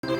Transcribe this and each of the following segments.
Well,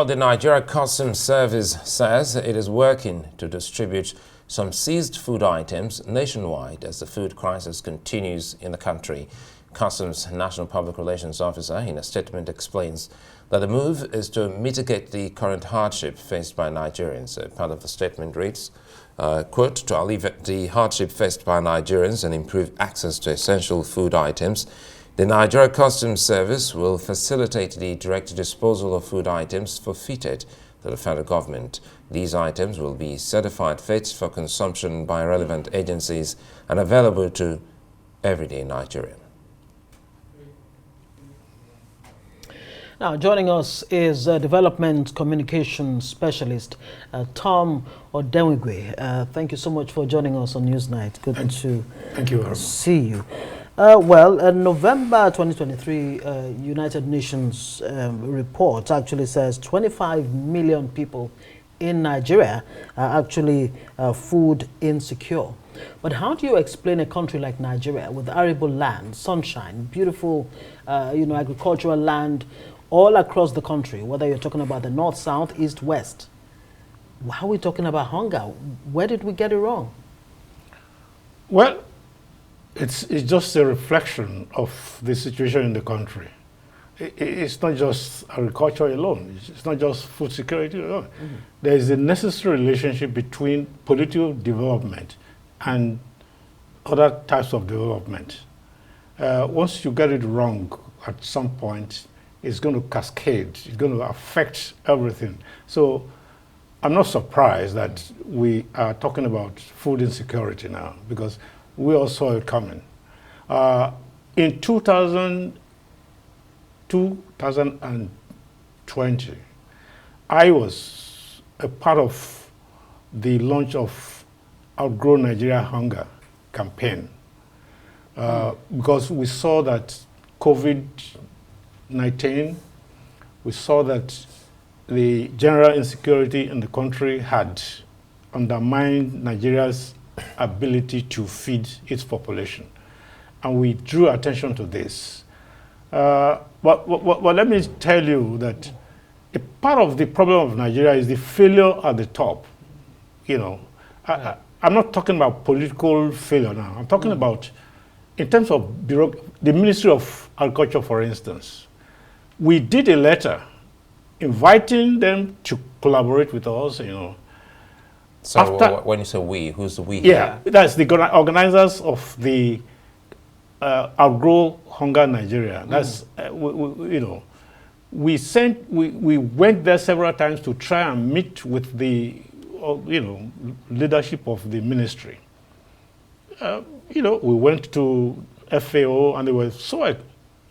the Nigeria Customs Service says it is working to distribute some seized food items nationwide as the food crisis continues in the country. Customs National Public Relations Officer in a statement explains that the move is to mitigate the current hardship faced by Nigerians. Part of the statement reads, quote, to alleviate the hardship faced by Nigerians and improve access to essential food items, the Nigeria Customs Service will facilitate the direct disposal of food items forfeited to the federal government. These items will be certified fit for consumption by relevant agencies and available to everyday Nigerian. Now, joining us is Development Communication Specialist Tom Odemwingie. Thank you so much for joining us on Newsnight. Good to see you. November 2023 United Nations report actually says 25 million people in Nigeria are actually food insecure. But how do you explain a country like Nigeria with arable land, sunshine, beautiful agricultural land all across the country, whether you're talking about the north, south, east, west? Why are we talking about hunger? Where did we get it wrong? Well, it's just a reflection of the situation in the country. It's not just agriculture alone. It's not just food security alone. Mm-hmm. There is a necessary relationship between political development and other types of development. Once you get it wrong at some point, it's going to cascade. It's going to affect everything. So I'm not surprised that we are talking about food insecurity now, because we all saw it coming. In 2020, I was a part of the launch of Outgrow Nigeria Hunger campaign because we saw that COVID-19, we saw that the general insecurity in the country had undermined Nigeria's ability to feed its population. And we drew attention to this. But let me tell you that a part of the problem of Nigeria is the failure at the top. I'm not talking about political failure now. I'm talking about, in terms of the Ministry of Agriculture, for instance. We did a letter inviting them to collaborate with us, So when you say we, who's the we? Yeah, that's the organizers of the Outgrow Hunger Nigeria. That's we went there several times to try and meet with the leadership of the ministry. We went to FAO and they were so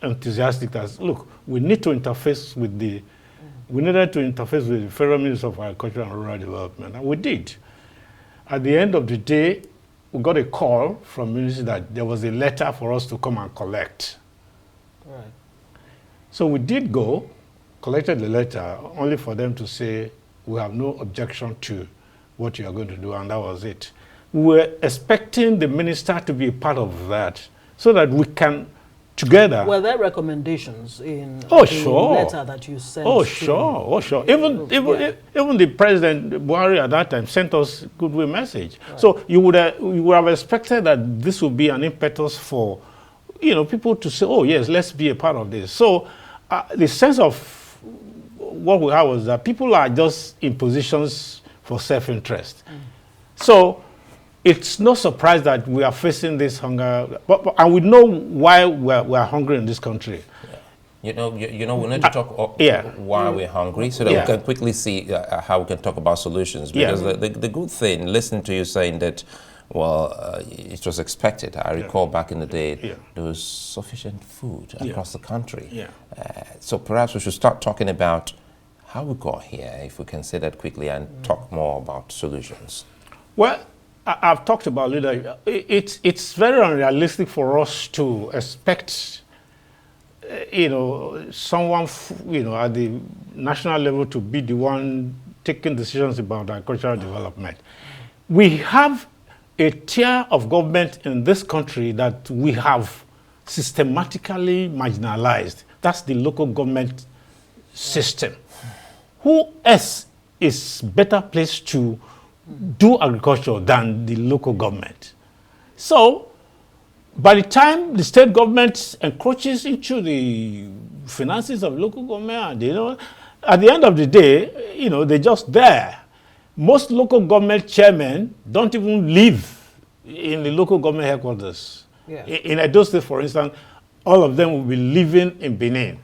enthusiastic that, look, we needed to interface with the Federal Ministry of Agriculture and Rural Development, and we did. At the end of the day, we got a call from the ministry that there was a letter for us to come and collect. Right. So we did go, collected the letter, only for them to say, we have no objection to what you are going to do, and that was it. We were expecting the minister to be a part of that so that we can together. Were there recommendations in the letter that you sent? Sure. Even the President Buhari at that time sent us a goodwill message. Right. So you would have expected that this would be an impetus for people to say, oh yes, let's be a part of this. So the sense of what we had was that people are just in positions for self-interest. So it's no surprise that we are facing this hunger, and we know why we are hungry in this country. Yeah. We need to talk why we're hungry, so that we can quickly see how we can talk about solutions. Because the good thing, listening to you saying that, it was expected. I recall back in the day, there was sufficient food across the country. So perhaps we should start talking about how we got here, if we can say that quickly, and talk more about solutions. Well, I've talked about leadership. It's very unrealistic for us to expect, someone, at the national level to be the one taking decisions about agricultural development. We have a tier of government in this country that we have systematically marginalized. That's the local government system. Who else is better placed to do agriculture than the local government? So, by the time the state government encroaches into the finances of local government, at the end of the day, they're just there. Most local government chairmen don't even live in the local government headquarters. Yeah. In Edo State, for instance, all of them will be living in Benin,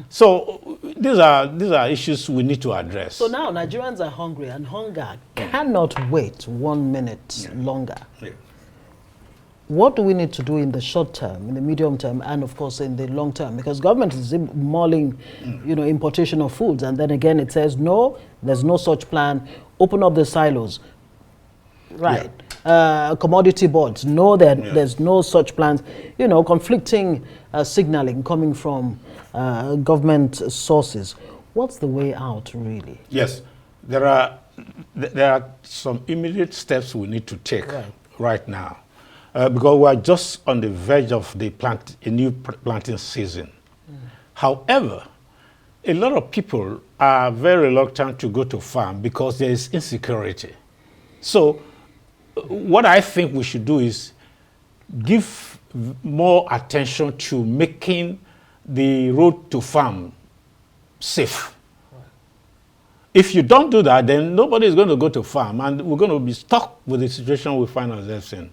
So these are issues we need to address. So now Nigerians are hungry, and hunger cannot wait 1 minute longer. Yeah. What do we need to do in the short term, in the medium term, and of course in the long term? Because government is mulling, importation of foods, and then again it says no, there's no such plan. Open up the silos, right? Yeah. Commodity boards, no, there's no such plans. Conflicting signaling coming from government sources. What's the way out, really? Yes, there are some immediate steps we need to take right now. Because we are just on the verge of a new planting season. However, a lot of people are very reluctant to go to farm because there is insecurity. So what I think we should do is give more attention to making the road to farm safe. If you don't do that, then nobody is going to go to farm, and we're going to be stuck with the situation we find ourselves in.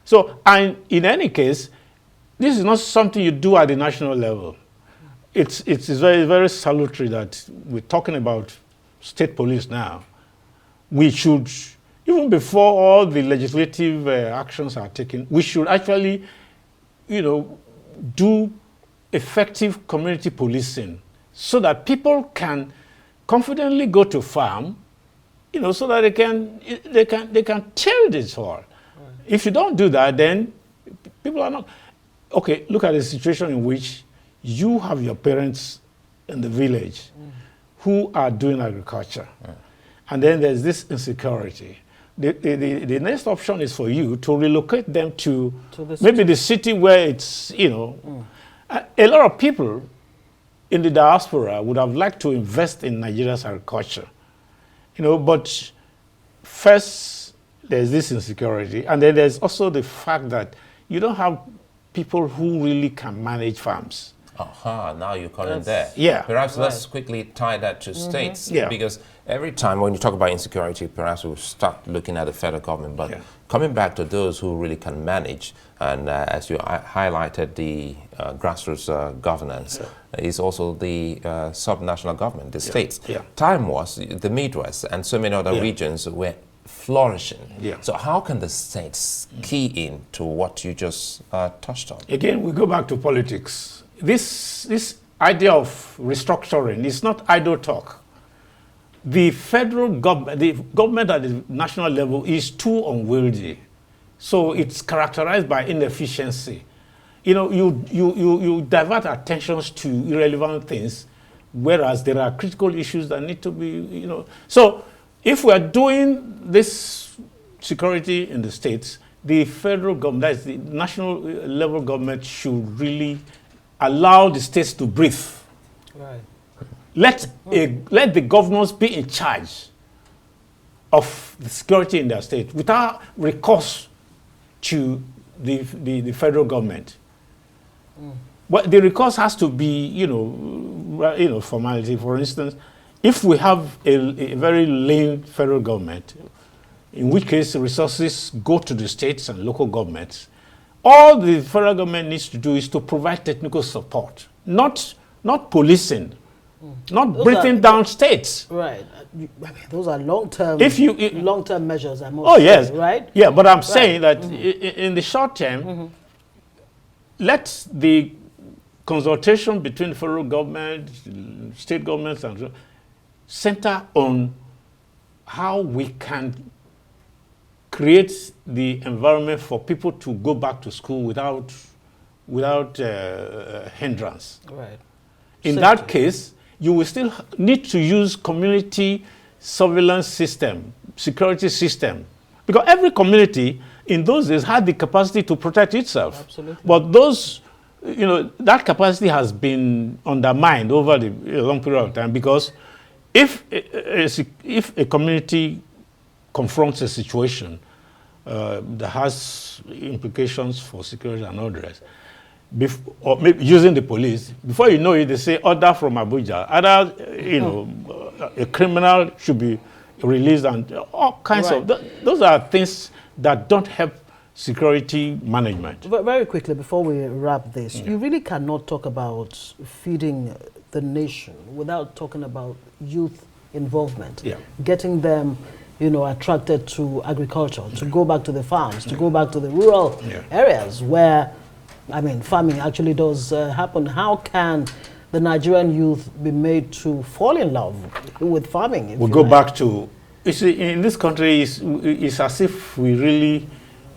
So, and in any case, this is not something you do at the national level. It's very, very salutary that we're talking about state police now. We should, even before all the legislative actions are taken, we should actually, do effective community policing so that people can confidently go to farm, so that they can tell this all. If you don't do that, then people are not. Okay, look at the situation in which you have your parents in the village who are doing agriculture. And then there's this insecurity. The next option is for you to relocate them to maybe the city where it's, a lot of people in the diaspora would have liked to invest in Nigeria's agriculture. But first, there's this insecurity, and then there's also the fact that you don't have people who really can manage farms. Now you're coming there. Yeah. Perhaps let's quickly tie that to states, Yeah. because every time when you talk about insecurity, perhaps we'll start looking at the federal government, but coming back to those who really can manage, and as you highlighted, the grassroots governance is also the sub-national government, the states. Time was the Midwest and so many other regions were flourishing. So how can the states key in to what you just touched on? Again, we go back to politics. This idea of restructuring is not idle talk. The federal government, the government at the national level is too unwieldy. So it's characterized by inefficiency. You divert attentions to irrelevant things, whereas there are critical issues that need to be, So if we are doing this security in the states, the federal government, that is the national level government, should really allow the states to breathe. Right. Let the governors be in charge of the security in their state without recourse to the federal government. But the recourse has to be, formality. For instance, if we have a very lean federal government, in which case resources go to the states and local governments, all the federal government needs to do is to provide technical support, not policing, not breathing down states. Right. Those are long-term measures, I must yes. say, right? Yeah, but I'm saying that in the short term, let the consultation between the federal government, state governments, and so center on how we can create the environment for people to go back to school without hindrance. Right. In that case, you will still need to use community surveillance system, security system, because every community in those days had the capacity to protect itself. Absolutely. But those, that capacity has been undermined over a long period of time, because if a community confronts a situation that has implications for security and all the rest, or maybe using the police, before you know it, they say order from Abuja. Either a criminal should be released, and all kinds of those are things that don't help security management. Very quickly, before we wrap this, you really cannot talk about feeding the nation without talking about youth involvement, getting them attracted to agriculture, to go back to the farms, to go back to the rural areas where, farming actually does happen. How can the Nigerian youth be made to fall in love with farming? We'll go back to, you see, in this country, it's as if we really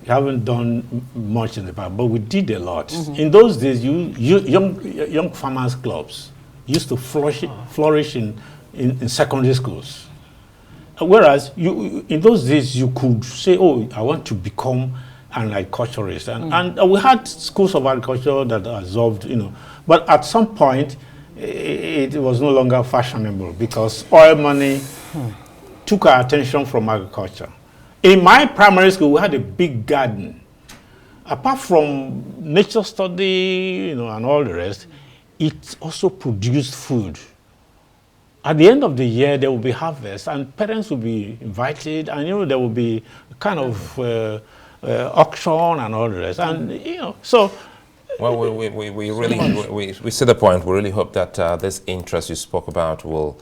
haven't done much in the past, but we did a lot. In those days, young farmers clubs used to flourish in secondary schools. Whereas in those days, you could say, oh, I want to become an agriculturist. And we had schools of agriculture that absorbed, but at some point, it was no longer fashionable because oil money took our attention from agriculture. In my primary school, we had a big garden. Apart from nature study, and all the rest, it also produced food. At the end of the year, there will be harvest, and parents will be invited, and there will be kind of auction and all the rest, and so. Well, we really we see the point. We really hope that this interest you spoke about will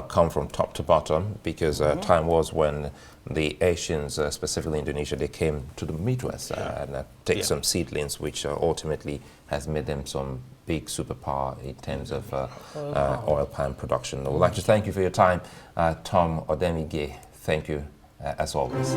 come from top to bottom, because time was when the Asians, specifically Indonesia, they came to the Midwest and take some seedlings, which ultimately has made them some big superpower in terms of oil palm production. I would like to thank you for your time, Tom Odemwingie. Thank you, as always.